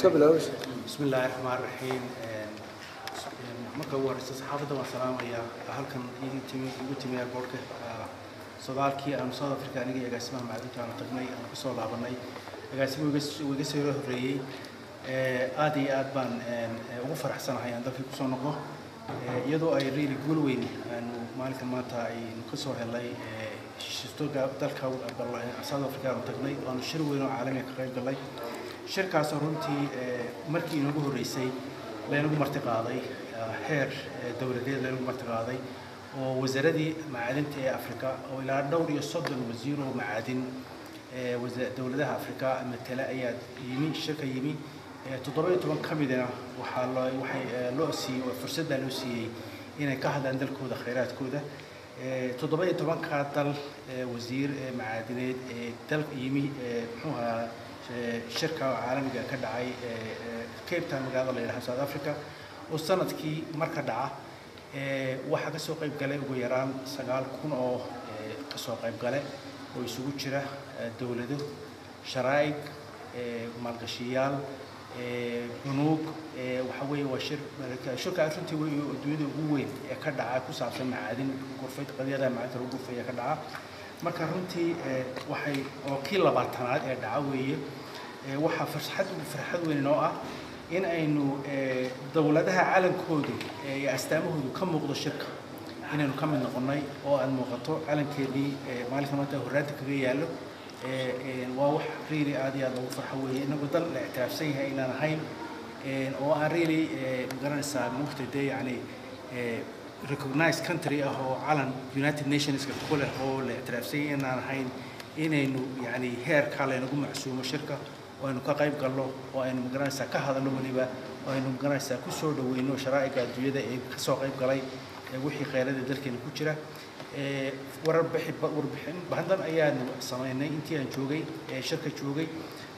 بسم الله الرحمن الرحيم marka ugu horeysa saxaafadda waan salaamayaa halkan igu timiya goorka sodaalkii aan South Africa aniga agaasimaha macdinta aan tagnay aan ku soo laabanay agaasimuhu iga soo horeeyay aad iyo aad baan ugu faraxsanahay aan dalkii ku soo noqdo iyadoo ay really guul weyn aan maalinka maanta ay ku soo helay shirkadda dalka South Africa aan tagnay oo shir weyn oo caalami ah ka qayb galay shirkaas runtii markii inagu horeysay leenugu martiqaaday heer dawladeed leenugu martiqaaday oo wasaaradii macdinta ee Afrika oo ilaa dhowr iyo 30 wasiir oo macdin dawladaha Afrika matala ayaa yimi shirka yimi 17 kamidna waxay loo siiyay fursad loo siiyay inay ka hadlaan dalkooda kheyraadkooda 17 ka dal wasiir macdineed dal yimi muxuu ahaa shirka caalamiga ka dhacay Cape Town magaalada la yiraahdo South Africa oo sanadkii marka dhaca waxa ka soo qayb galay ugu yaraan 9,000 oo ka soo qayb galay oo isugu jira dawlado sharaa'ig maalgashiyaal bunuug waxa weeye waa shirka runtii dunida ugu weyn ee ka dhaca ku saabsan macdin gurfeed qadiyada macdinta lagu gurfeeyo ka dhaca marka runtii waxay oo kii 20aad ee dhaca weeye waxa farxad weyn oo ah in aynu dawladaha calankoodu ee astaamahoodu ka muuqdo shirka inaynu ka mid noqonay oo aan muuqato calankeedii maalinka maanta horraanta kaga yaalo waa wax really aad iyo aad ugu farxo weeye inagu dal la ictiraafsan yahay inaan ahayn oo aan really garanaysaa muqtade yani recognized country oo calan United Nations ka ku leh oo la ictiraafsan yahay inaan ahayn inaynu yani heer kale nagu macsuumo shirka oo aynu ka qayb galno oo aynu garanaysaa ka hadalno waliba oo aynu garanaysaa ku soo dhaweyno sharaa'iga adduunyada ee ka soo qayb galay wixii kheyraadka dalkeena ku jira warbixin badan ayaan sameynay intii aan joogay shirka joogay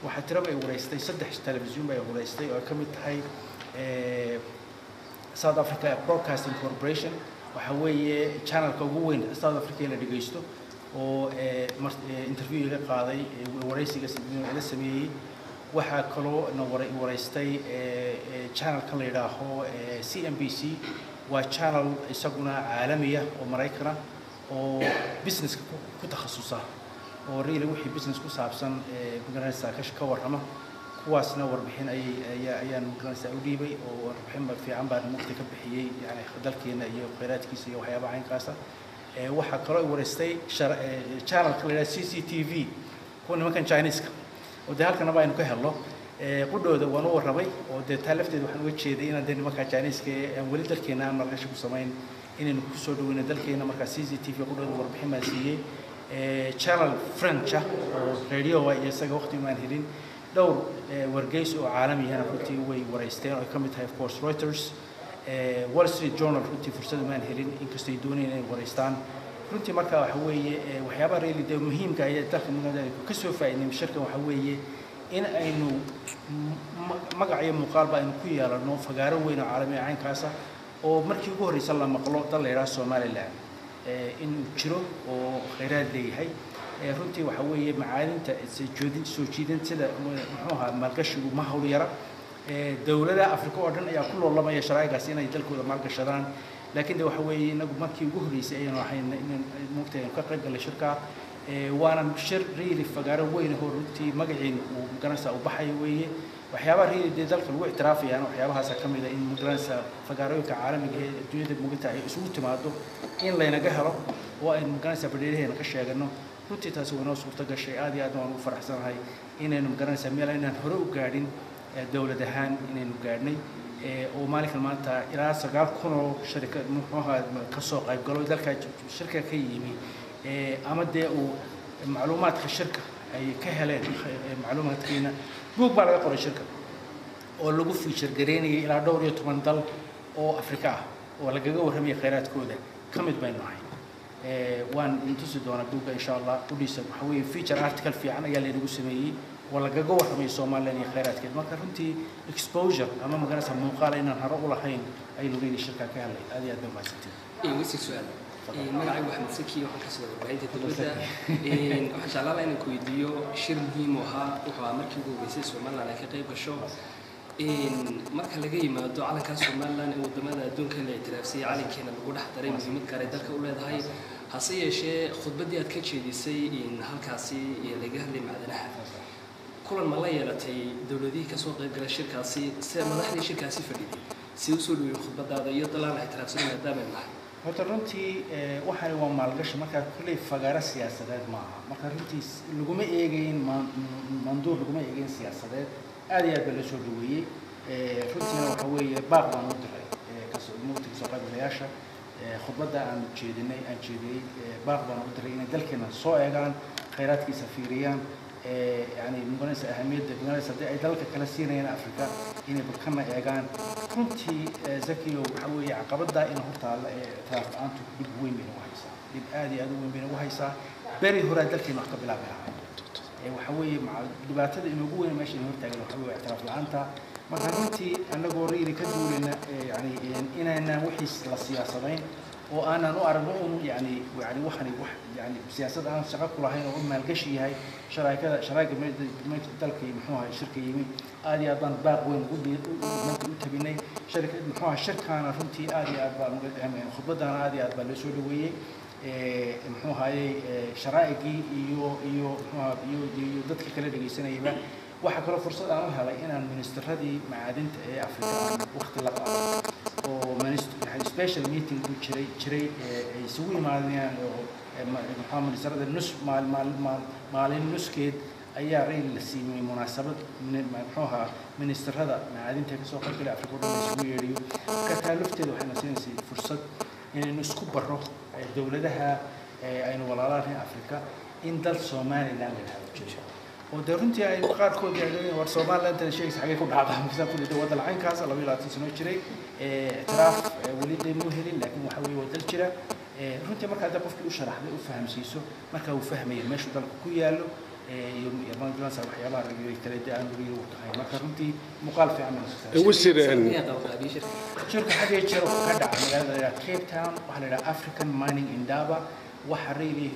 waxa tiraba ay wareystay 3 television bay wareystay oo ka mid tahay South Africa Broadcasting Corporation waxa weeye channelka ugu weyn South Africa la dhageysto oo interview ka qaaday wareysiga la sameeyay waxa kaloo wareystay channelka la yiraahdo CNBC waa channel isaguna caalami ah oo Mareykan ah oo business ku takhasusa oo really wixii business ku saabsan magaranaysa ka warrama kuwaasna warbixin ayaan magaranaysa u dhiibay oo warbixin fiican baan muqti ka bixiyay yani dalkeena iyo kheyraadkiisa iyo waxyaabaha aynkaas waxa kaloo wareystay channel kale CCTV kuwa nimankan Chinese-ka oo halkan aynu ka helno qudooda waan u warramay oo talafteed waxaan uga jeeday in aan nimanka Chinese-ka aan wali dalkeena aan markaa ku sameyn inaynu ku soo dhaweyno dalkeena markaa CCTV qudooda warbixin ma siiyay channel French oo radio ay isaga waqti ma helin dhowr wargeys oo caalami ah runtii way wareysteen oo ka mid tahay of course Reuters Wall Street Journal runtii fursad ma helin inkastoo ay doonayeen inay wareystaan runtii marka waxa weeye waxyaabaha really muhiimka ah ee dalka magaalada ka soo faa'iideeyay shirka waxa weeye in aynu magac iyo muuqaal baa aynu ku yeelano fagaaro weyn oo caalami ah aynkaas oo markii ugu horeysay la maqlo dal la yiraahdo Somaliland in jiro oo kheyraad leeyahay runtii waxa weeye macaalinta soo jiidin sida muxuu ahaa maalgashigu ma hawl yara dawladaha Afrika oo dhan ayaa ku loolamaya sharaa'igaas inay dalkooda maalgashadaan laakiin waxa weeye inagu markii ugu horeysay ayaan waxaan muqtay ka qayb galay shirka waana shir really fagaaro weyn oo runtii magaciin uu garanaysa u baxay weeye waxyaabaha really dalka lagu ictiraafayaan waxyaabahaas ka mid ah in garanaysa fagaarooyinka caalamiga ee adduunyada mugta ay isugu timaado in laynaga helo oo ay garanaysa badheeraheena ka sheegano runtii taas waa noo suurta gashay aad iyo aad waan ugu faraxsanahay inaynu garanaysa meel aynaan hore u gaadhin dawlad ahaan inaynu gaadhnay oo maalinkan maanta ilaa 9,000 oo shirkad muxuu ahaa ka soo qayb galo dalka shirka ka yimi ama uu macluumaadka shirka ay ka heleen macluumaadkeena buug baa laga qoray shirka oo lagu feature gareynayay ilaa dhowr iyo 10 dal oo Afrika ah oo lagaga warramay kheyraadkooda ka mid baynu nahay waan intusi doona buugga insha Allah u dhisa waxa weeye feature article fiican ayaa lagu sameeyay wala gaga warramay Soomaaliland iyo kheyraadkeeda marka runtii exposure ama magaranaysa muuqaal inaan haro u lahayn ay lugeeyay shirka ka helay aad iyo aad baan mahadsantahay wasi su'aal magacay waxaan saki waxaan ka soo warbaahinta dawladda waxaan jeclaan inaan ku weydiiyo shir muhiim ah wuxuu markii ugu horeysay Soomaaliland ay ka qayb gasho marka laga yimaado calanka Soomaaliland ee wadamada adduunka la ictiraafsiyay calankeena lagu dhex daray muhiimad gaar ah dalka u leedahay hase yeeshee khudbadii aad ka jeedisay halkaasi ee laga hadlay macdanaha kulan ma la yeelatay dawladihii ka soo qayb galay shirkaasi si madaxdii shirkaasi fadhiyay si uu soo dhawey khudbadaada iyo dalaan ictiraafsan maadaama ay horta runtii waxaan waa maalgashi marka kulay fagaara siyaasadeed maaha marka runtii laguma eegayn manduur laguma eegayn siyaasadeed aad iyo aad baa la soo dhaweeyey runtiina waxa weeye baaq baan u diray kasoo qaybgalayaasha khudbadda aan jeediyey baaq baan u diray inay dalkeena soo eegaan khayraadkiisa fiiriyaan يعني مقناس أهمية مقناس هذه أي دلك كلا سينين أفريقيا إني بكنا إيجان كنتي ذكي وحوي عقبت دا إنه طال تعرف أنتو بوين بينه وهيسا بآدي أدوين بينه وهيسا بري هو دلك ما قبل بها وحوي مع دبعت إنه جوين ماشي إنه تاجر وحوي اعتراف العنتا ما كنتي أنا قوري لكدول إن يعني إن وحيس للسياسة وأنا نعرف يعني وحني يعني بسياسة أنا شغال كل هاي وما القشي هاي شراكة من تلك محوها الشركة يمين آدي أضن باق وين قولي ما تبيني شركة محوها الشركة أنا فهمتي آدي أضن خطبة أنا آدي أضن لسولوية محوها هاي شرائقي يو ضدك كلا دقي سنة يبان وحكرا فرصة أنا هلا إن المنستر هذه معادن أفريقيا وقت لقاء يعني سبيشال ميتينغ شري يسوي معنا محمد سرد النص مع النص كيد أي ريل سيمي مناسبة من محوها منستر هذا معادن تكسو قبل أفريقيا يسوي ريو كتالفت له إحنا سنسي فرصة إن نسكب برا دولتها أين ولا أفريقيا إن دل سومالي لان هذا ودرنتي أي قار كود يعني ورسومال أنت شيء حاجة كود عضها مثلا كل دول العين كاس الله ولا تنسون شري اعتراف وليد مهلين لكن محاوي ودل شرا رنتي مركز هذا بفكر وشرح له وفهم سيسو مركز وفهمي ماشي دل كويالو يوم يبان جلسة وحياة رجلي تلاتة عن رجلي وتحيي مركز رنتي مخالف عمل وسير شركة حاجة شركة كذا على كيب تاون وعلى أفريكان مايننج إندابا وحريلي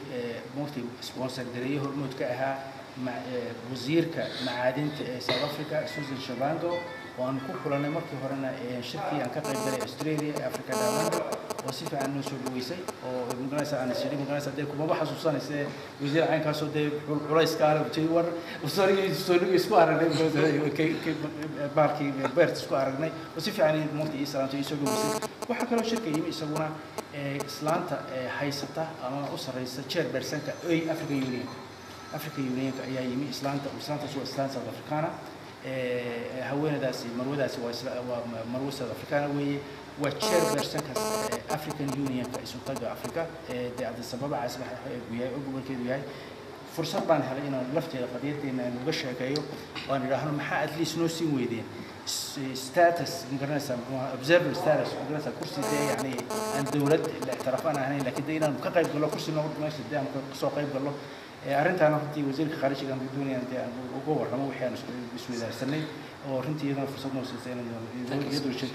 موتي سبونسر دريه هرمود كأها مع وزيرك معادن ساوث أفريقيا سوزان شبانغو وأن كلنا مركي هرنا شركة أن كقريب dari أستراليا أفريقيا دامن وصف عنه سلويسي ومقناس أنا سيري مقناس ده كم بحث خصوصا سي وزير عين كاسو ده رئيس كارب تيور وصاري يسكوار لهم كي باركي بيرت سكوار لنا وصف عني موتي إسرائيل تيسوق وصف وحكى له شركة يمي يسوونه إسلانتا حيسته أنا أسر رئيس تشير برسنك أي أفريقيا يونيون أفريقيا يونيون أي يمي إسلانتا سو إسلان ساوث أفريقيا هوانا داسي مرو داسي ومرو ساوث أفريقيا وتشير برسنك أفريقيا يونيون كأسون طاقة أفريقيا ده عند السبب عسب وياي أقول كده وياي فرصة بان هلا إنه لفتي قضية إنه نبشر كيو وأنا راح نمحق لي سنوسي ويدين ستاتس مقرنة سامحوها observer status مقرنة كرسي ده يعني عند دولة الاعترافنا هنا لكن ده إنه كقريب قالوا كرسي نقول ماشي ده كسوق قريب قالوا أرنت أنا كنت وزير الخارجية كان بدوني أنت وجوه رموا وحيانا بسم الله السنة ورنتي أنا فرصة نوصل سنة يدور شيء